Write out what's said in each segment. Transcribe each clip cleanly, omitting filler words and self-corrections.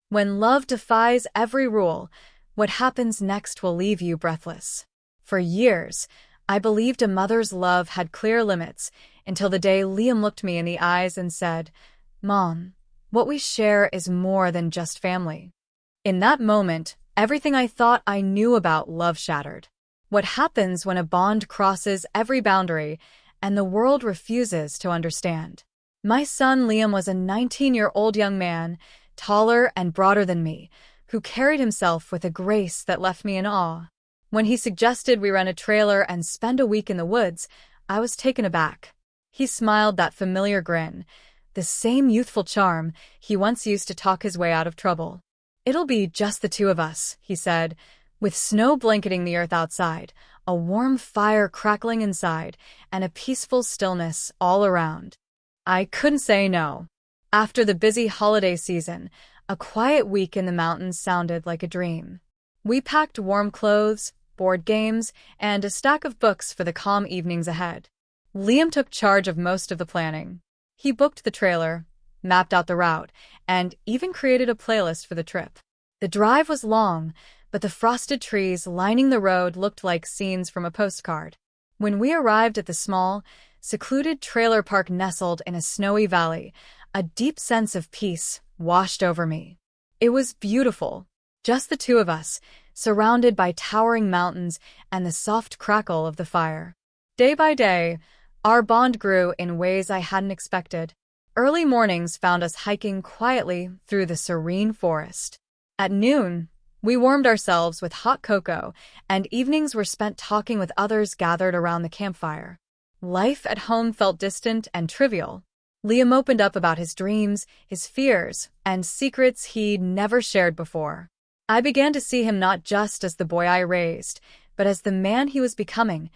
When love defies every rule, what happens next will leave you breathless. For years, I believed a mother's love had clear limits until the day Liam looked me in the eyes and said, "Mom, what we share is more than just family." In that moment, everything I thought I knew about love shattered. What happens when a bond crosses every boundary and the world refuses to understand? My son Liam was a 19-year-old young man, taller and broader than me, who carried himself with a grace that left me in awe. When he suggested we rent a trailer and spend a week in the woods, I was taken aback. He smiled that familiar grin, the same youthful charm he once used to talk his way out of trouble. "It'll be just the two of us," he said, with snow blanketing the earth outside, a warm fire crackling inside, and a peaceful stillness all around. I couldn't say no. After the busy holiday season, a quiet week in the mountains sounded like a dream. We packed warm clothes, board games, and a stack of books for the calm evenings ahead. Liam took charge of most of the planning. He booked the trailer, mapped out the route, and even created a playlist for the trip. The drive was long, but the frosted trees lining the road looked like scenes from a postcard. When we arrived at the small, secluded trailer park nestled in a snowy valley, a deep sense of peace washed over me. It was beautiful, just the two of us, surrounded by towering mountains and the soft crackle of the fire. Day by day, our bond grew in ways I hadn't expected. Early mornings found us hiking quietly through the serene forest. At noon, we warmed ourselves with hot cocoa, and evenings were spent talking with others gathered around the campfire. Life at home felt distant and trivial. Liam opened up about his dreams, his fears, and secrets he'd never shared before. I began to see him not just as the boy I raised, but as the man he was becoming,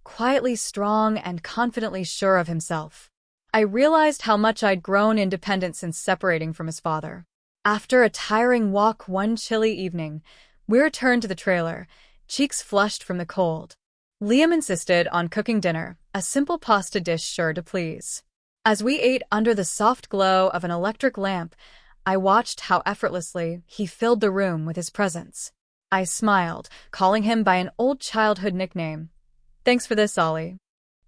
quietly strong and confidently sure of himself. I realized how much I'd grown independent since separating from his father. After a tiring walk one chilly evening, we returned to the trailer, cheeks flushed from the cold. Liam insisted on cooking dinner, a simple pasta dish sure to please. As we ate under the soft glow of an electric lamp, I watched how effortlessly he filled the room with his presence. I smiled, calling him by an old childhood nickname. "Thanks for this, Ollie."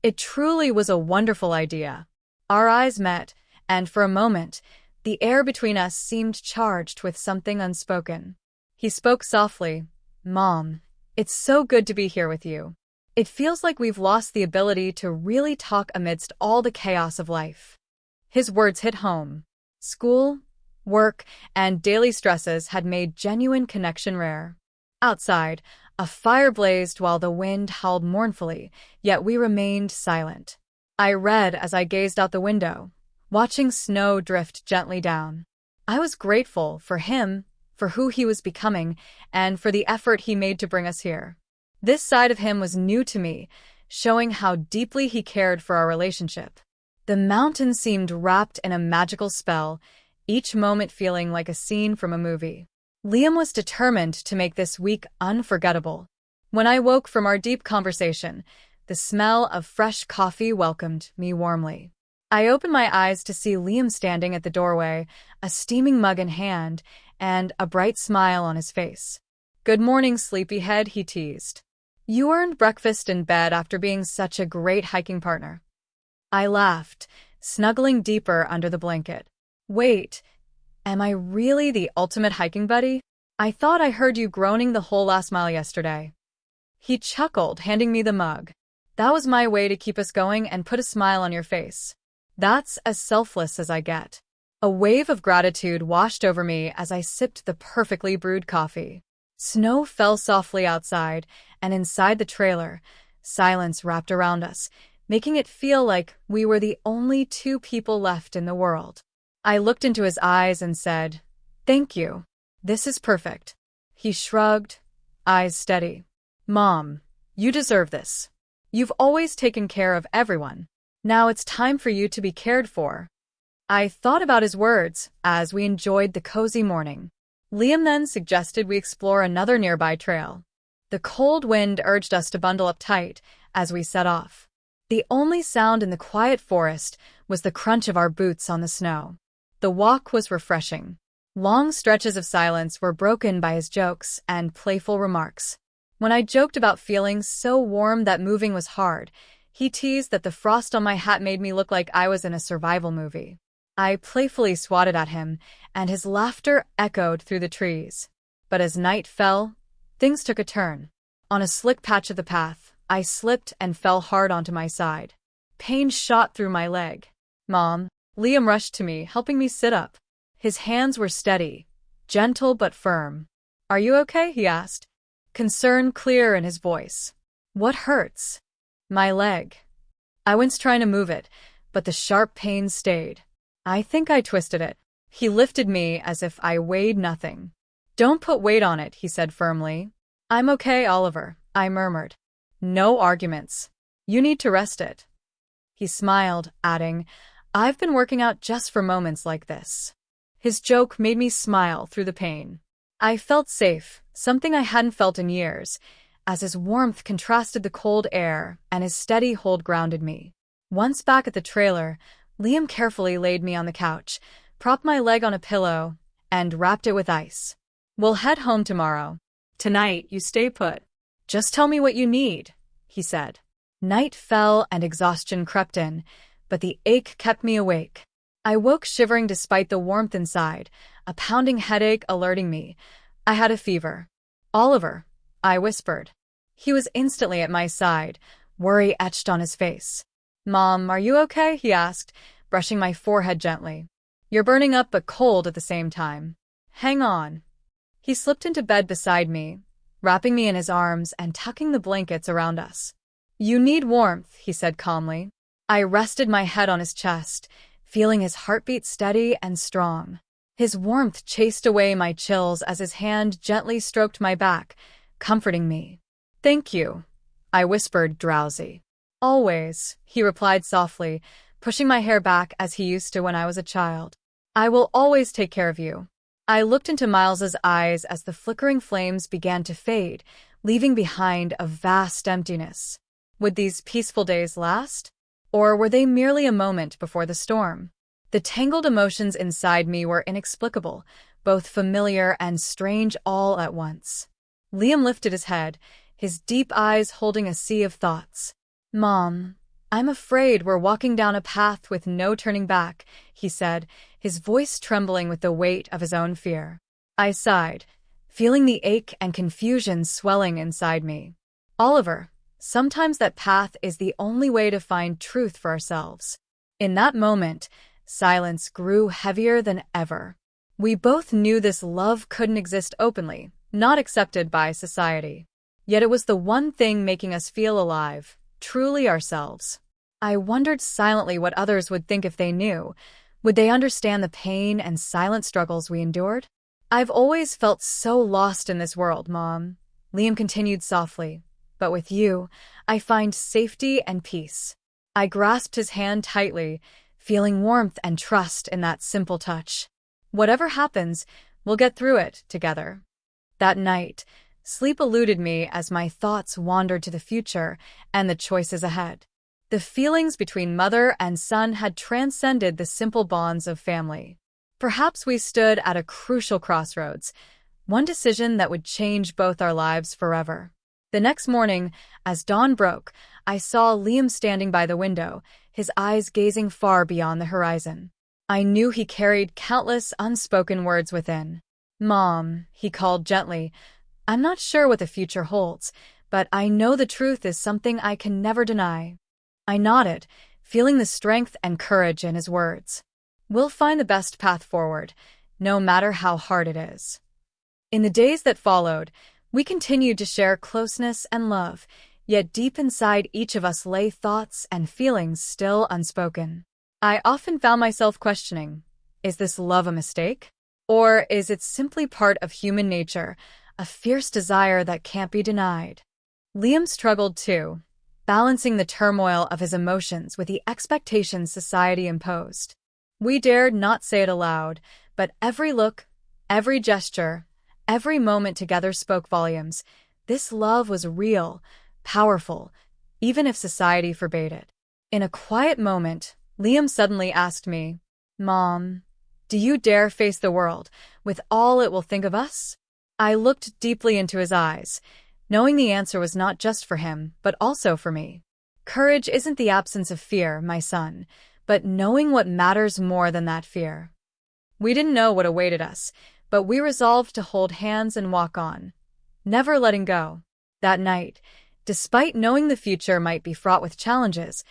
It truly was a wonderful idea. Our eyes met, and for a moment, the air between us seemed charged with something unspoken. He spoke softly, "Mom, it's so good to be here with you. It feels like we've lost the ability to really talk amidst all the chaos of life." His words hit home. School, work, and daily stresses had made genuine connection rare. Outside, a fire blazed while the wind howled mournfully, yet we remained silent. I read as I gazed out the window, watching snow drift gently down. I was grateful for him, for who he was becoming, and for the effort he made to bring us here. This side of him was new to me, showing how deeply he cared for our relationship. The mountain seemed wrapped in a magical spell, each moment feeling like a scene from a movie. Liam was determined to make this week unforgettable. When I woke from our deep conversation, the smell of fresh coffee welcomed me warmly. I opened my eyes to see Liam standing at the doorway, a steaming mug in hand, and a bright smile on his face. "Good morning, sleepyhead," he teased. "You earned breakfast in bed after being such a great hiking partner." I laughed, snuggling deeper under the blanket. "Wait, am I really the ultimate hiking buddy? I thought I heard you groaning the whole last mile yesterday." He chuckled, handing me the mug. "That was my way to keep us going and put a smile on your face. That's as selfless as I get." A wave of gratitude washed over me as I sipped the perfectly brewed coffee. Snow fell softly outside, and inside the trailer, silence wrapped around us, making it feel like we were the only two people left in the world. I looked into his eyes and said, "Thank you. This is perfect." He shrugged, eyes steady. "Mom, you deserve this. You've always taken care of everyone. Now it's time for you to be cared for." I thought about his words as we enjoyed the cozy morning. Liam then suggested we explore another nearby trail. The cold wind urged us to bundle up tight as we set off. The only sound in the quiet forest was the crunch of our boots on the snow. The walk was refreshing. Long stretches of silence were broken by his jokes and playful remarks. When I joked about feeling so warm that moving was hard, he teased that the frost on my hat made me look like I was in a survival movie. I playfully swatted at him, and his laughter echoed through the trees. But as night fell, things took a turn. On a slick patch of the path, I slipped and fell hard onto my side. Pain shot through my leg. "Mom," Liam rushed to me, helping me sit up. His hands were steady, gentle but firm. "Are you okay?" he asked, concern clear in his voice. "What hurts?" "My leg." I winced trying to move it, but the sharp pain stayed. "I think I twisted it." He lifted me as if I weighed nothing. "Don't put weight on it," he said firmly. "I'm okay, Oliver," I murmured. "No arguments. You need to rest it." He smiled, adding, "I've been working out just for moments like this." His joke made me smile through the pain. I felt safe, something I hadn't felt in years, as his warmth contrasted the cold air and his steady hold grounded me. Once back at the trailer, Liam carefully laid me on the couch, propped my leg on a pillow, and wrapped it with ice. "We'll head home tomorrow. Tonight, you stay put. Just tell me what you need," he said. Night fell and exhaustion crept in, but the ache kept me awake. I woke shivering despite the warmth inside, a pounding headache alerting me. I had a fever. "Oliver," I whispered. He was instantly at my side, worry etched on his face. "Mom, are you okay?" he asked, brushing my forehead gently. "You're burning up but cold at the same time. Hang on." He slipped into bed beside me, wrapping me in his arms and tucking the blankets around us. "You need warmth," he said calmly. I rested my head on his chest, feeling his heartbeat steady and strong. His warmth chased away my chills as his hand gently stroked my back, comforting me. "Thank you," I whispered, drowsy. "Always," he replied softly, pushing my hair back as he used to when I was a child. "I will always take care of you." I looked into Miles's eyes as the flickering flames began to fade, leaving behind a vast emptiness. Would these peaceful days last? Or were they merely a moment before the storm? The tangled emotions inside me were inexplicable, both familiar and strange all at once. Liam lifted his head, his deep eyes holding a sea of thoughts. "Mom, I'm afraid we're walking down a path with no turning back," he said, his voice trembling with the weight of his own fear. I sighed, feeling the ache and confusion swelling inside me. "Oliver, sometimes that path is the only way to find truth for ourselves." In that moment, silence grew heavier than ever. We both knew this love couldn't exist openly, not accepted by society. Yet it was the one thing making us feel alive, truly ourselves. I wondered silently what others would think if they knew. Would they understand the pain and silent struggles we endured? "I've always felt so lost in this world, Mom," Liam continued softly. "But with you, I find safety and peace." I grasped his hand tightly, feeling warmth and trust in that simple touch. "Whatever happens, we'll get through it together." That night, sleep eluded me as my thoughts wandered to the future and the choices ahead. The feelings between mother and son had transcended the simple bonds of family. Perhaps we stood at a crucial crossroads, one decision that would change both our lives forever. The next morning, as dawn broke, I saw Liam standing by the window, his eyes gazing far beyond the horizon. I knew he carried countless unspoken words within. "Mom," he called gently, "I'm not sure what the future holds, but I know the truth is something I can never deny." I nodded, feeling the strength and courage in his words. "We'll find the best path forward, no matter how hard it is." In the days that followed, we continued to share closeness and love, yet deep inside each of us lay thoughts and feelings still unspoken. I often found myself questioning, is this love a mistake? Or is it simply part of human nature, a fierce desire that can't be denied? Liam struggled too, balancing the turmoil of his emotions with the expectations society imposed. We dared not say it aloud, but every look, every gesture, every moment together spoke volumes. This love was real, powerful, even if society forbade it. In a quiet moment, Liam suddenly asked me, "Mom, Do you dare face the world, with all it will think of us? I looked deeply into his eyes, knowing the answer was not just for him, but also for me. Courage isn't the absence of fear, my son, but knowing what matters more than that fear. We didn't know what awaited us, but we resolved to hold hands and walk on, never letting go. That night, despite knowing the future might be fraught with challenges,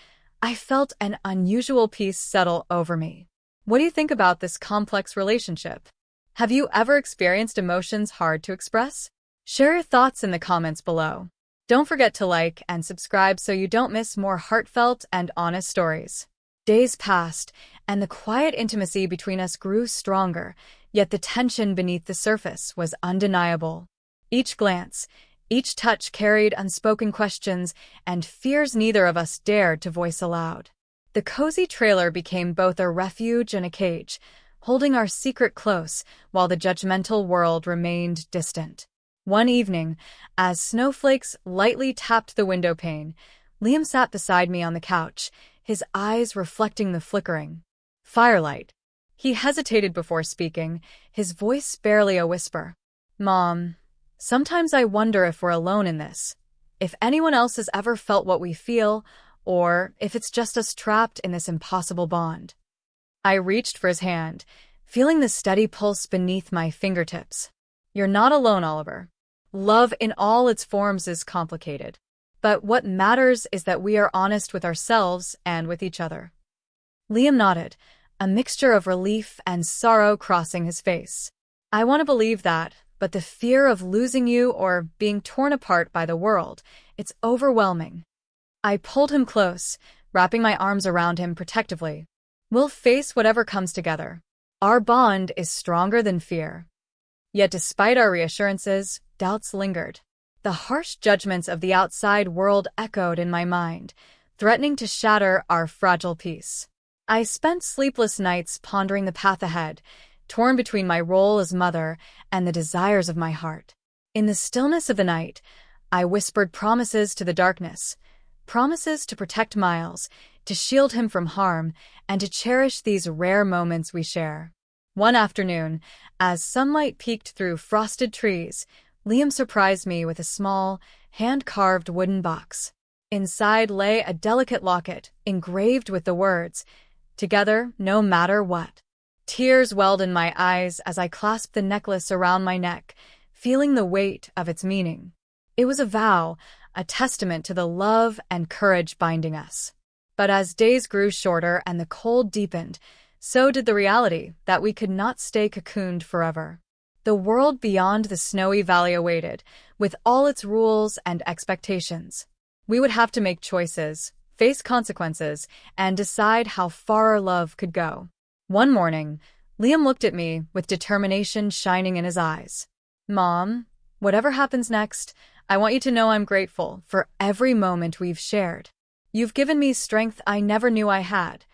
I felt an unusual peace settle over me. What do you think about this complex relationship? Have you ever experienced emotions hard to express? Share your thoughts in the comments below. Don't forget to like and subscribe so you don't miss more heartfelt and honest stories. Days passed, and the quiet intimacy between us grew stronger, yet the tension beneath the surface was undeniable. Each glance, each touch carried unspoken questions and fears neither of us dared to voice aloud. The cozy trailer became both a refuge and a cage, holding our secret close while the judgmental world remained distant. One evening, as snowflakes lightly tapped the window pane, Liam sat beside me on the couch, his eyes reflecting the flickering firelight. He hesitated before speaking, his voice barely a whisper. "Mom, sometimes I wonder if we're alone in this, if anyone else has ever felt what we feel, or if it's just us trapped in this impossible bond." I reached for his hand, feeling the steady pulse beneath my fingertips. "You're not alone, Oliver. Love in all its forms is complicated. But what matters is that we are honest with ourselves and with each other." Liam nodded, a mixture of relief and sorrow crossing his face. "I want to believe that, but the fear of losing you or being torn apart by the world, it's overwhelming." I pulled him close, wrapping my arms around him protectively. "We'll face whatever comes together. Our bond is stronger than fear." Yet despite our reassurances, doubts lingered. The harsh judgments of the outside world echoed in my mind, threatening to shatter our fragile peace. I spent sleepless nights pondering the path ahead, torn between my role as mother and the desires of my heart. In the stillness of the night, I whispered promises to the darkness, promises to protect Miles, to shield him from harm, and to cherish these rare moments we share. One afternoon, as sunlight peeked through frosted trees, Liam surprised me with a small, hand-carved wooden box. Inside lay a delicate locket, engraved with the words, "Together, no matter what." Tears welled in my eyes as I clasped the necklace around my neck, feeling the weight of its meaning. It was a vow, a testament to the love and courage binding us. But as days grew shorter and the cold deepened, so did the reality that we could not stay cocooned forever. The world beyond the snowy valley awaited, with all its rules and expectations. We would have to make choices, face consequences, and decide how far our love could go. One morning, Liam looked at me with determination shining in his eyes. "Mom, whatever happens next, I want you to know I'm grateful for every moment we've shared. You've given me strength I never knew I had."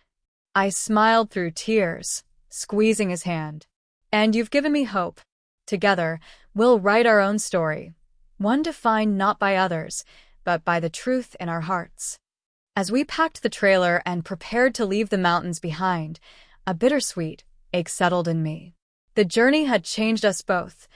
I smiled through tears, squeezing his hand. "And you've given me hope. Together, we'll write our own story, one defined not by others, but by the truth in our hearts." As we packed the trailer and prepared to leave the mountains behind, a bittersweet ache settled in me. The journey had changed us both,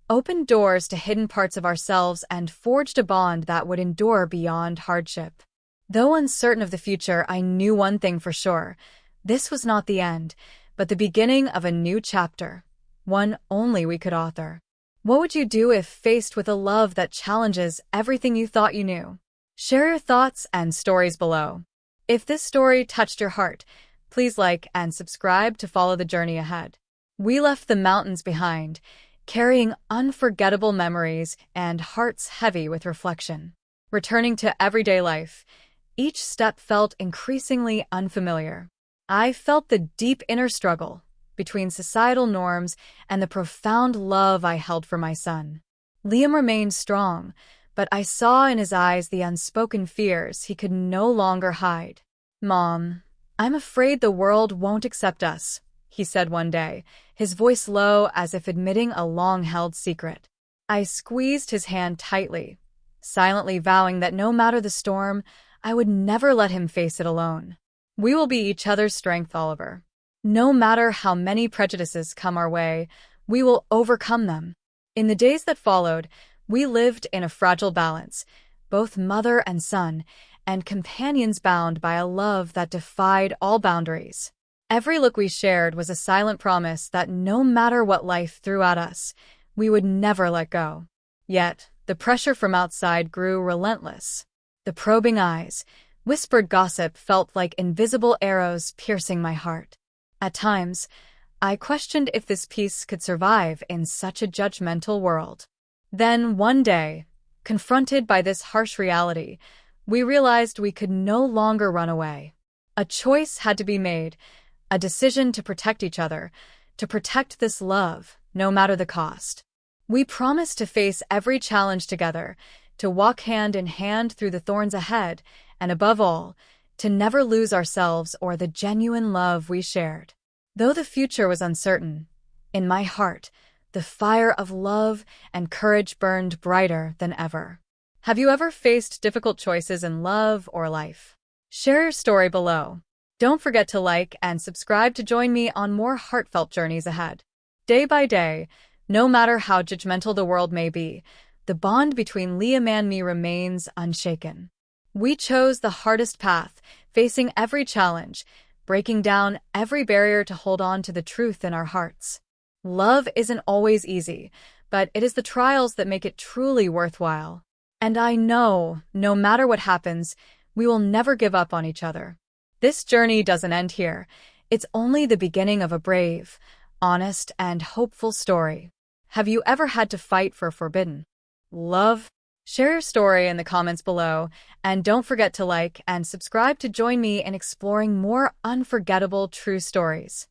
opened doors to hidden parts of ourselves, and forged a bond that would endure beyond hardship. Though uncertain of the future, I knew one thing for sure. This was not the end, but the beginning of a new chapter, one only we could author. What would you do if faced with a love that challenges everything you thought you knew? Share your thoughts and stories below. If this story touched your heart, please like and subscribe to follow the journey ahead. We left the mountains behind, carrying unforgettable memories and hearts heavy with reflection. Returning to everyday life, each step felt increasingly unfamiliar. I felt the deep inner struggle between societal norms and the profound love I held for my son. Liam remained strong, but I saw in his eyes the unspoken fears he could no longer hide. "Mom, I'm afraid the world won't accept us," he said one day, his voice low as if admitting a long-held secret. I squeezed his hand tightly, silently vowing that no matter the storm, I would never let him face it alone. "We will be each other's strength, Oliver. No matter how many prejudices come our way, we will overcome them. In the days that followed, we lived in a fragile balance, both mother and son, and companions bound by a love that defied all boundaries. Every look we shared was a silent promise that no matter what life threw at us, we would never let go. Yet, the pressure from outside grew relentless. The probing eyes, whispered gossip felt like invisible arrows piercing my heart. At times, I questioned if this peace could survive in such a judgmental world. Then, one day, confronted by this harsh reality, we realized we could no longer run away. A choice had to be made, a decision to protect each other, to protect this love, no matter the cost. We promised to face every challenge together, to walk hand in hand through the thorns ahead, and above all, to never lose ourselves or the genuine love we shared. Though the future was uncertain, in my heart, the fire of love and courage burned brighter than ever. Have you ever faced difficult choices in love or life? Share your story below. Don't forget to like and subscribe to join me on more heartfelt journeys ahead. Day by day, no matter how judgmental the world may be, the bond between Liam and me remains unshaken. We chose the hardest path, facing every challenge, breaking down every barrier to hold on to the truth in our hearts. Love isn't always easy, but it is the trials that make it truly worthwhile. And I know, no matter what happens, we will never give up on each other. This journey doesn't end here. It's only the beginning of a brave, honest, and hopeful story. Have you ever had to fight for forbidden love? Share your story in the comments below, and don't forget to like and subscribe to join me in exploring more unforgettable true stories.